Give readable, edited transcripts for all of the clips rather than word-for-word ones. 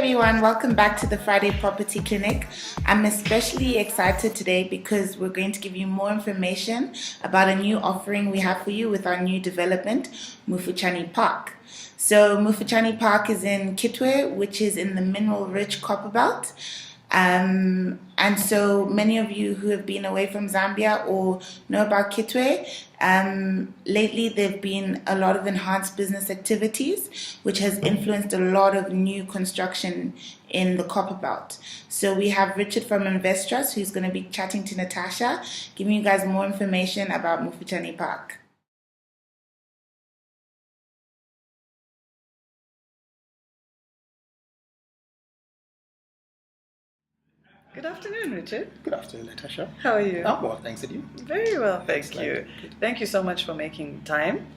everyone, welcome back to the Friday Property Clinic. I'm especially excited today because we're going to give you more information about a new offering we have for you with our new development, Mufuchani Park. So Mufuchani Park is in Kitwe, which is in the mineral-rich copper belt. And so many of you who have been away from Zambia or know about Kitwe, lately there have been a lot of enhanced business activities, which has influenced a lot of new construction in the copper belt. So we have Richard from Investors, who's going to be chatting to Natasha, giving you guys more information about Mufuchani Park. Good afternoon, Richard. Good afternoon, Natasha. How are you? I'm well, thanks, and you? Very well, thank you. Thank you so much for making time.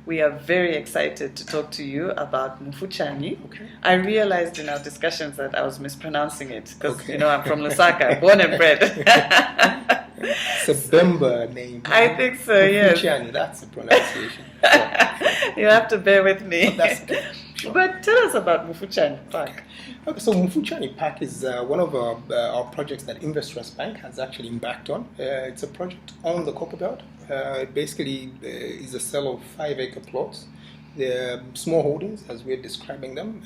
We are very excited to talk to you about Mufuchani. Okay. I realized in our discussions that I was mispronouncing it because, you know, I'm from Lusaka, born and bred. It's a Bemba name. I think so, yes. Mufuchani, that's the pronunciation. You have to bear with me. Oh, that's okay. Sure. But tell us about Mufuchani Park. Okay, so Mufuchani Park is one of our projects that Investors Bank has actually embarked on. It's a project on the Copper Belt. It basically is a sale of 5-acre plots. They're small holdings, as we're describing them.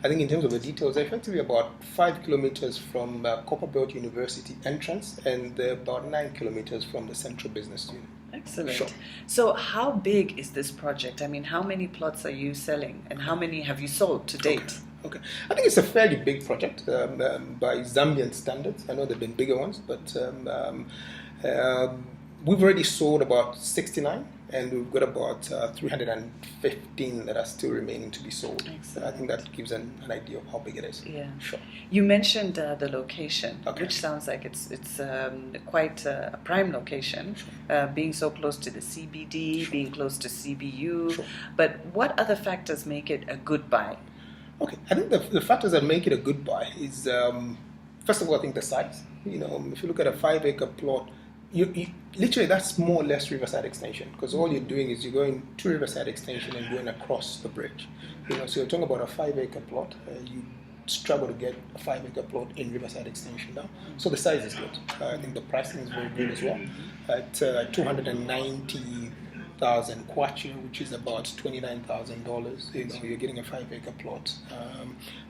I think in terms of the details, they're effectively about 5 kilometers from Copper Belt University entrance and about 9 kilometers from the Central Business Unit. Excellent. Sure. So how big is this project? I mean, how many plots are you selling and how many have you sold to date? Okay. I think it's a fairly big project by Zambian standards. I know there have been bigger ones, but we've already sold about 69 and we've got about 315 that are still remaining to be sold. Excellent. I think that gives an idea of how big it is. Yeah. Sure. You mentioned the location, Okay. which sounds like it's quite a prime location, Sure. being so close to the CBD, Sure. being close to CBU. Sure. But what other factors make it a good buy? Okay, I think the factors that make it a good buy is, first of all, I think the size. You know, if you look at a 5-acre plot, you literally that's more or less Riverside Extension, because all you're doing is you're going to Riverside Extension and going across the bridge. You know, so you're talking about a 5-acre plot. You struggle to get a 5-acre plot in Riverside Extension now. So the size is good. I think the pricing is very good as well. At 290,000 kwacha, which is about $29,000. You know, you're getting a 5-acre plot.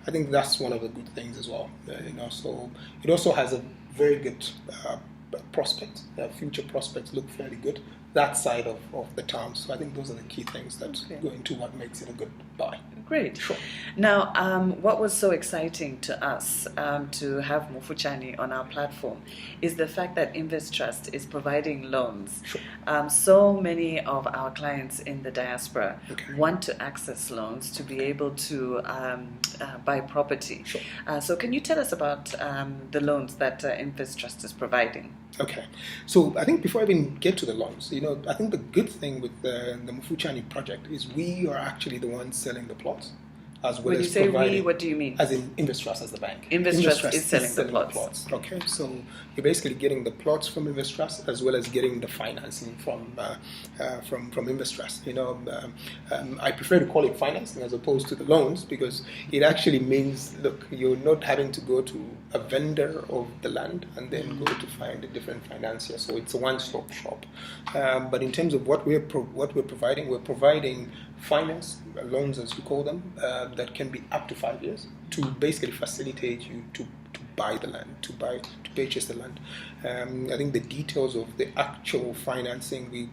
I think that's one of the good things as well. You know, so it also has a very good prospect. Future prospects look fairly good. That side of the town. So I think those are the key things that go into what makes it a good buy. Great. Sure. Now, what was so exciting to us to have Mufuchani on our platform is the fact that Investtrust is providing loans. Sure. So many of our clients in the diaspora Okay. want to access loans to be able to buy property. Sure. So can you tell us about the loans that Investtrust is providing? Okay, so I think before I even get to the loans, you know, I think the good thing with the Mufuchani project is we are actually the ones selling the plots, as well When as you say providing. we, what do you mean? As in Investtrust as the bank. Investtrust is selling the plots. Okay, so you're basically getting the plots from Investtrust as well as getting the financing from Investtrust. You know, I prefer to call it financing as opposed to the loans because it actually means, look, you're not having to go to a vendor of the land and then go to find a different financier. So it's a one-stop shop. But in terms of what we're providing finance loans, as we call them, that can be up to 5 years to basically facilitate you to buy the land, to purchase the land. I think the details of the actual financing we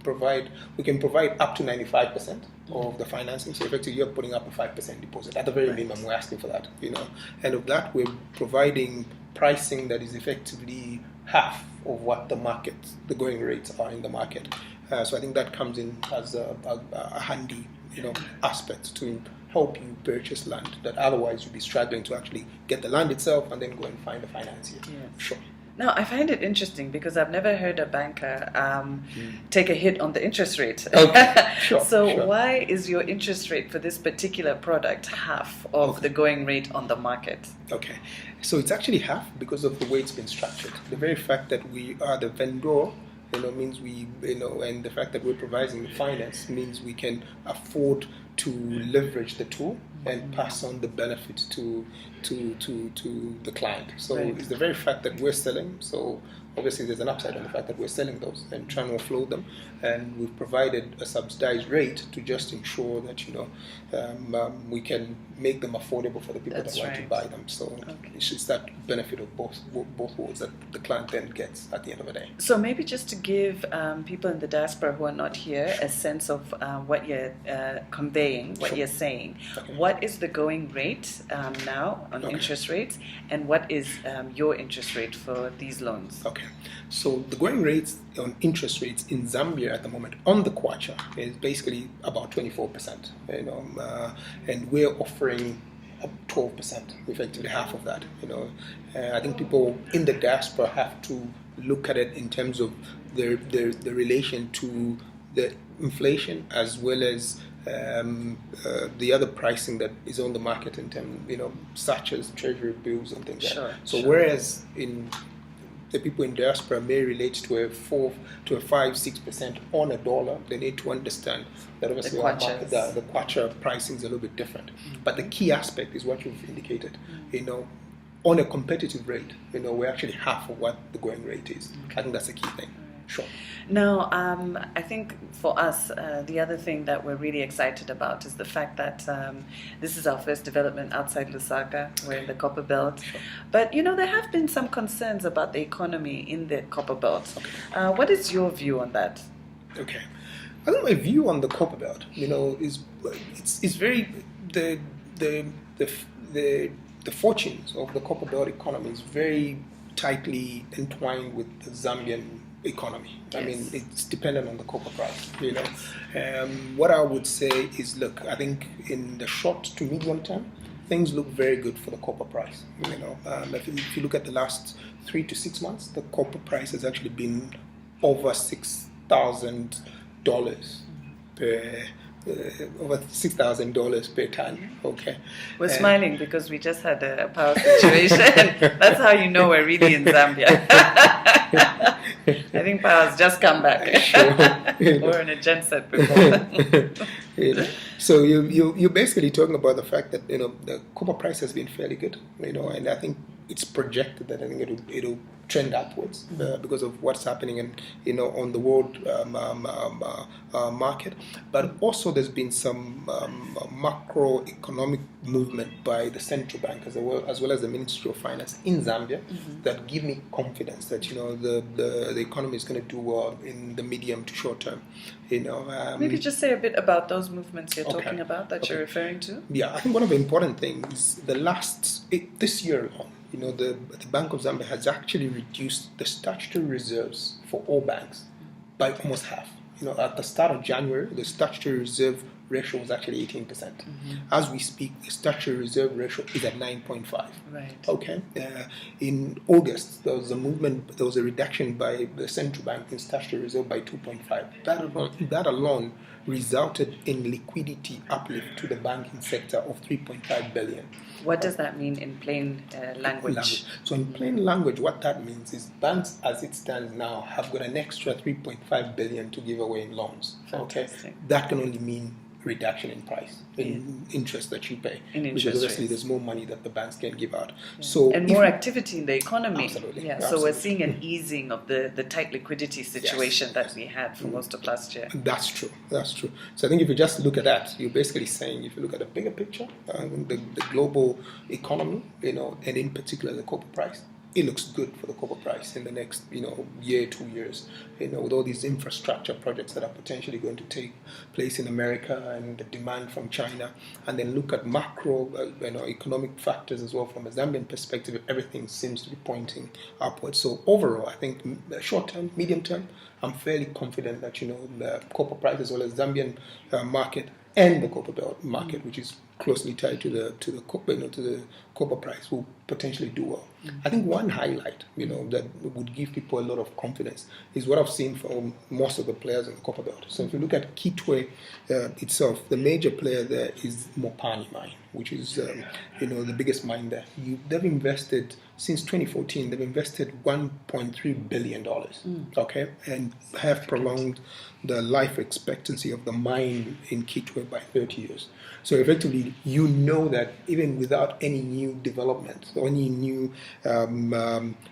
can provide up to 95% of the financing. So effectively, you're putting up a 5% deposit. At the very minimum, we're asking for that. You know, and of that, we're providing pricing that is effectively half of what the going rates are in the market. So I think that comes in as a handy, you know, aspect to help you purchase land that otherwise you'd be struggling to actually get the land itself and then go and find a financier. Yes. Sure. Now, I find it interesting because I've never heard a banker take a hit on the interest rate. Okay. Sure. So why is your interest rate for this particular product half of the going rate on the market? Okay. So it's actually half because of the way it's been structured. The very fact that we are the vendor, you know, means we, you know, and the fact that we're providing the finance means we can afford to leverage the tool and pass on the benefit to the client. So Right. it's the very fact that we're selling. So obviously there's an upside on the fact that we're selling those and trying to offload them, and we've provided a subsidized rate to just ensure that we can make them affordable for the people That's that want to right. buy them. So Okay. it's just that benefit of both worlds that the client then gets at the end of the day. So maybe just to give people in the diaspora who are not here a sense of what you're conveying, what Sure. you're saying. Okay. What is the going rate now on Okay. interest rates, and what is your interest rate for these loans? Okay, so the going rates on interest rates in Zambia at the moment on the kwacha is basically about 24%. And we're offering 12%, effectively half of that. I think people in the diaspora have to look at it in terms of the relation to the inflation as well as the other pricing that is on the market in terms, such as treasury bills and things like Sure, that. So sure. whereas in the people in diaspora may relate to a 5-6% on a dollar, they need to understand that obviously The our kwachas. market, the kwacha pricing is a little bit different. But the key aspect is what you've indicated. On a competitive rate, we're actually half of what the going rate is. I think that's a key thing. Sure. Now, I think for us, the other thing that we're really excited about is the fact that this is our first development outside Lusaka. We're in the Copper Belt. Sure. But, there have been some concerns about the economy in the Copper Belt. What is your view on that? Okay. I think my view on the Copper Belt, is it's very the fortunes of the Copper Belt economy is very tightly entwined with the Zambian economy. I mean, it's dependent on the copper price. What I would say is, look, I think in the short to medium term, things look very good for the copper price. If you look at the last 3 to 6 months, the copper price has actually been over $6,000 per. Over $6,000 per ton. Okay, We're smiling because we just had a power situation. That's how you know we're really in Zambia. I think power's just come back. Sure. We're in a genset before. So you're basically talking about the fact that the copper price has been fairly good. And I think it's projected that I think it'll trend upwards because of what's happening on the world market. But also there's been some macroeconomic movement by the central bank as well as the Ministry of Finance in Zambia that give me confidence that the economy is going to do well in the medium to short term. Maybe just say a bit about those movements you're Okay. talking about that you're referring to. Yeah, I think one of the important things this year alone, the Bank of Zambia has actually reduced the statutory reserves for all banks by almost half. At the start of January, the statutory reserve ratio was actually 18%. As we speak, the statutory reserve ratio is at 9.5. Right. Okay. In August, there was a reduction by the central bank in statutory reserve by 2.5. That alone resulted in liquidity uplift to the banking sector of 3.5 billion. What does that mean in plain language? So in plain language, what that means is banks, as it stands now, have got an extra 3.5 billion to give away in loans. Fantastic. Okay, that can only mean reduction in price, in interest that you pay, In because interest obviously rates. there's more money that the banks can give out. So And if more you- activity in the economy. Absolutely, Yeah. So absolutely. we're seeing an easing of the tight liquidity situation that we had for most of last year. That's true. So I think if you just look at that, you're basically saying, if you look at the bigger picture, the global economy, and in particular the copper price, it looks good for the copper price in the next, year, 2 years. With all these infrastructure projects that are potentially going to take place in America and the demand from China, and then look at macro, economic factors as well from a Zambian perspective. Everything seems to be pointing upwards. So overall, I think short term, medium term, I'm fairly confident that the copper price as well as Zambian market and the copper belt market, which is closely tied to the copper price, will potentially do well. I think one highlight, that would give people a lot of confidence is what I've seen from most of the players in the copper belt. So if you look at Kitwe itself, the major player there is Mufuchani mine, which is the biggest mine there. They've invested since 2014. They've invested $1.3 billion, okay, and have prolonged the life expectancy of the mine in Kitwe by 30 years. So effectively, you know that even without any new developments or any new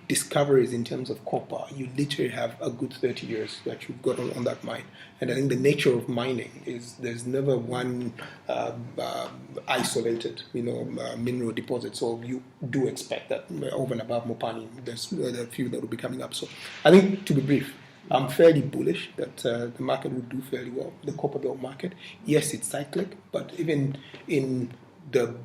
discoveries in terms of copper, you literally have a good 30 years that you've got on that mine. And I think the nature of mining is there's never one isolated, mineral deposit. So you do expect that over and above Mopani, there's a few that will be coming up. So I think, to be brief, I'm fairly bullish that the market will do fairly well. The copper belt market, yes, it's cyclic, but even in the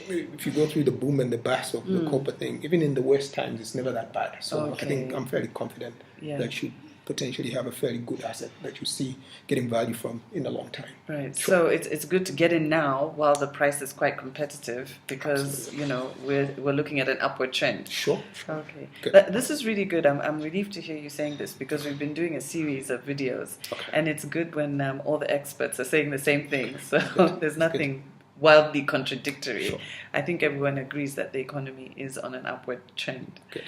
if you go through the boom and the bust of the copper thing, even in the worst times, it's never that bad. So I think I'm fairly confident that should potentially have a fairly good asset that you see getting value from in a long time. Right. Sure. So it's good to get in now while the price is quite competitive because we're looking at an upward trend. Sure. Okay. Good. This is really good. I'm relieved to hear you saying this because we've been doing a series of videos, and it's good when all the experts are saying the same thing. So there's nothing wildly contradictory. Sure. I think everyone agrees that the economy is on an upward trend. Good.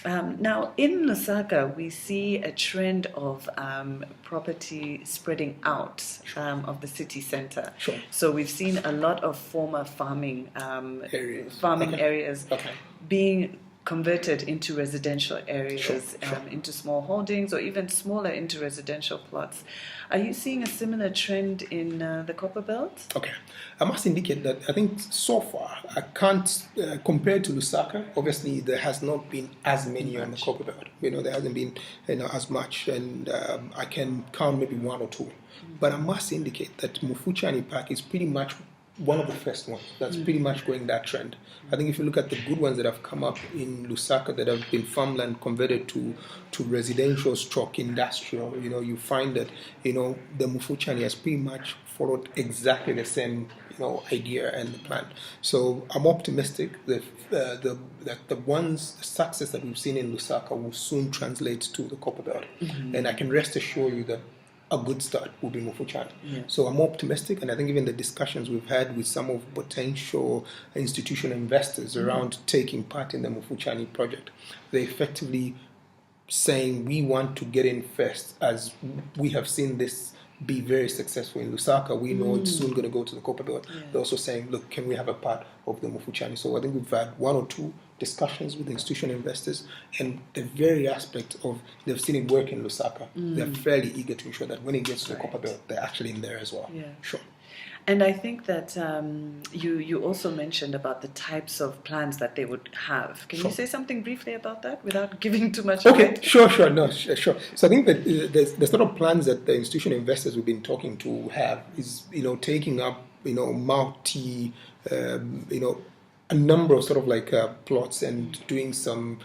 Now, in Lusaka, we see a trend of property spreading out of the city center. Sure. So we've seen a lot of former farming areas being converted into residential areas, into small holdings, or even smaller into residential plots. Are you seeing a similar trend in the Copper Belt? Okay. I must indicate that I think so far, I can't, compared to Lusaka, obviously there has not been as many on the Copper Belt. There hasn't been as much, and I can count maybe one or two. But I must indicate that Mufuchani Park is pretty much one of the first ones that's pretty much going that trend. I think if you look at the good ones that have come up in Lusaka that have been farmland converted to residential stroke industrial, you find that, the Mufuchani has pretty much followed exactly the same, idea and the plan. So I'm optimistic that the success that we've seen in Lusaka will soon translate to the Copper Belt. And I can rest assure you that a good start will be Mufuchani. Yeah. So I'm optimistic, and I think even the discussions we've had with some of potential institutional investors around taking part in the Mufuchani project, they're effectively saying we want to get in first, as we have seen this be very successful in Lusaka. We know it's soon going to go to the Copper Belt. Yeah. They're also saying, look, can we have a part of the Mufuchani? So I think we've had one or two discussions with institutional investors, and the very aspect of they've seen it work in Lusaka, they're fairly eager to ensure that when it gets to the Copper Belt, they're actually in there as well. Yeah. Sure. And I think that you also mentioned about the types of plans that they would have. Can you say something briefly about that without giving too much away? Sure. So I think that the sort of plans that the institutional investors we've been talking to have is, taking up, multi, a number of sort of like plots and doing some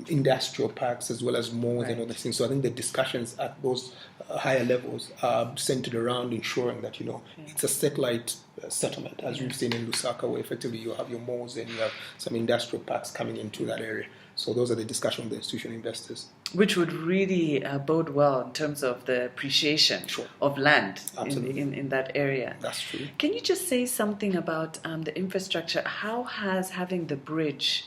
industrial parks as well as malls and other things. So I think the discussions at those higher levels are centered around ensuring that, it's a satellite settlement, as we've seen in Lusaka, where effectively you have your malls and you have some industrial parks coming into that area. So those are the discussions with the institutional investors. Which would really bode well in terms of the appreciation of land in that area. That's true. Can you just say something about the infrastructure? How has having the bridge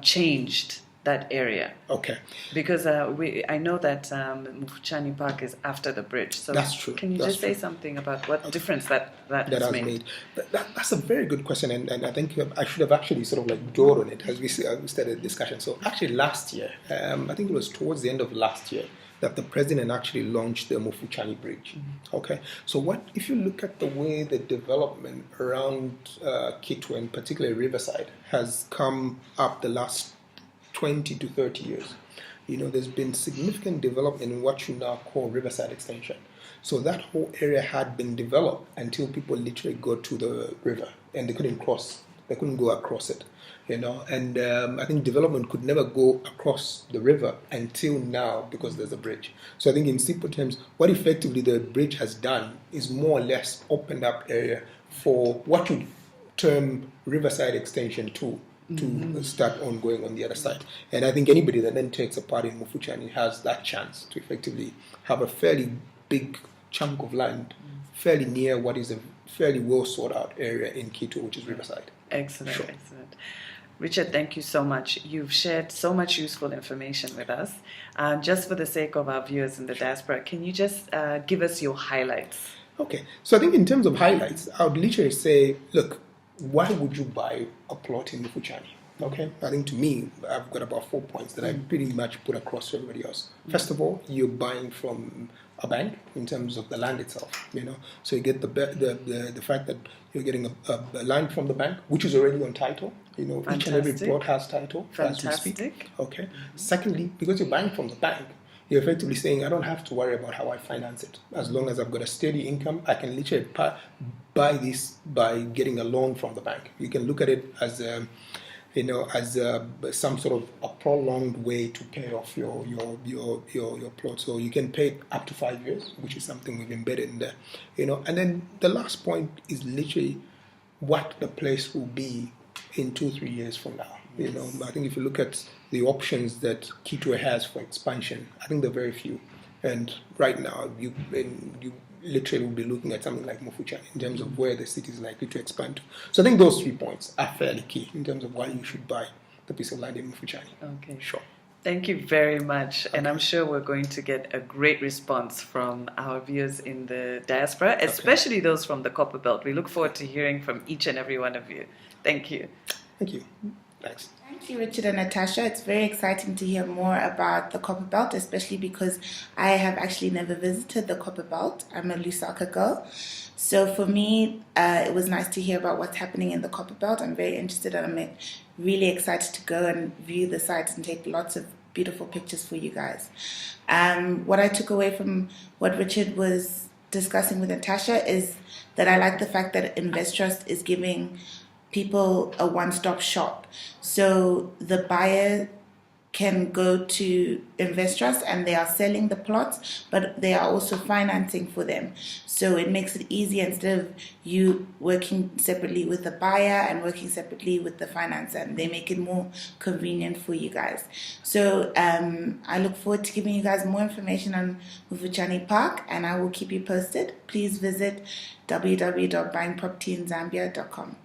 changed that area? Okay. Because I know that Mufuchani Park is after the bridge. So that's true. Can you just say something about what difference that has made? That's a very good question, and I think I should have actually sort of like dwelled on it as we started the discussion. So actually last year, I think it was towards the end of last year, that the president actually launched the Mufuchani Bridge. Okay, so if you look at the way the development around Kitwe, and particularly Riverside, has come up the last 20 to 30 years, there's been significant development in what you now call Riverside Extension. So that whole area had been developed until people literally go to the river and they couldn't go across it, and I think development could never go across the river until now because there's a bridge. So I think in simple terms, what effectively the bridge has done is more or less opened up area for what you term Riverside Extension 2 to start ongoing on the other side. And I think anybody that then takes a part in Mufuchani has that chance to effectively have a fairly big chunk of land fairly near what is a fairly well sought out area in Kitwe, which is Riverside. Excellent. Richard, thank you so much. You've shared so much useful information with us. Just for the sake of our viewers in the diaspora, can you just give us your highlights? Okay, so I think in terms of highlights, I would literally say, look, why would you buy a plot in Mufuchani? Okay, I think to me, I've got about 4 points that I pretty much put across to everybody else. First of all, you're buying from a bank in terms of the land itself, so you get the fact that you're getting a land from the bank, which is already on title. Fantastic. Each and every plot has title. Fantastic. As we speak. Okay. Secondly, because you're buying from the bank, you're effectively saying, I don't have to worry about how I finance it. As long as I've got a steady income, I can literally buy this by getting a loan from the bank. You can look at it as some sort of a prolonged way to pay off your plot. So you can pay up to 5 years, which is something we've embedded in there. And then the last point is literally what the place will be in 2-3 years from now. I think if you look at the options that Kitwe has for expansion, I think they're very few. And right now, you literally will be looking at something like Mufuchani in terms of where the city is likely to expand to. So I think those 3 points are fairly key in terms of why you should buy the piece of land in Mufuchani. Okay. Sure. Thank you very much. Okay. And I'm sure we're going to get a great response from our viewers in the diaspora, especially those from the Copper Belt. We look forward to hearing from each and every one of you. Thank you. Thank you. Thanks. Thank you, Richard and Natasha. It's very exciting to hear more about the Copper Belt, especially because I have actually never visited the Copper Belt. I'm a Lusaka girl. So for me, it was nice to hear about what's happening in the Copper Belt. I'm very interested and I'm really excited to go and view the sites and take lots of beautiful pictures for you guys. What I took away from what Richard was discussing with Natasha is that I like the fact that InvestTrust is giving people a one-stop shop. So the buyer can go to InvestTrust and they are selling the plots, but they are also financing for them. So it makes it easier instead of you working separately with the buyer and working separately with the financer, and they make it more convenient for you guys. So I look forward to giving you guys more information on Mufuchani Park, and I will keep you posted. Please visit www.buyingpropertyinzambia.com.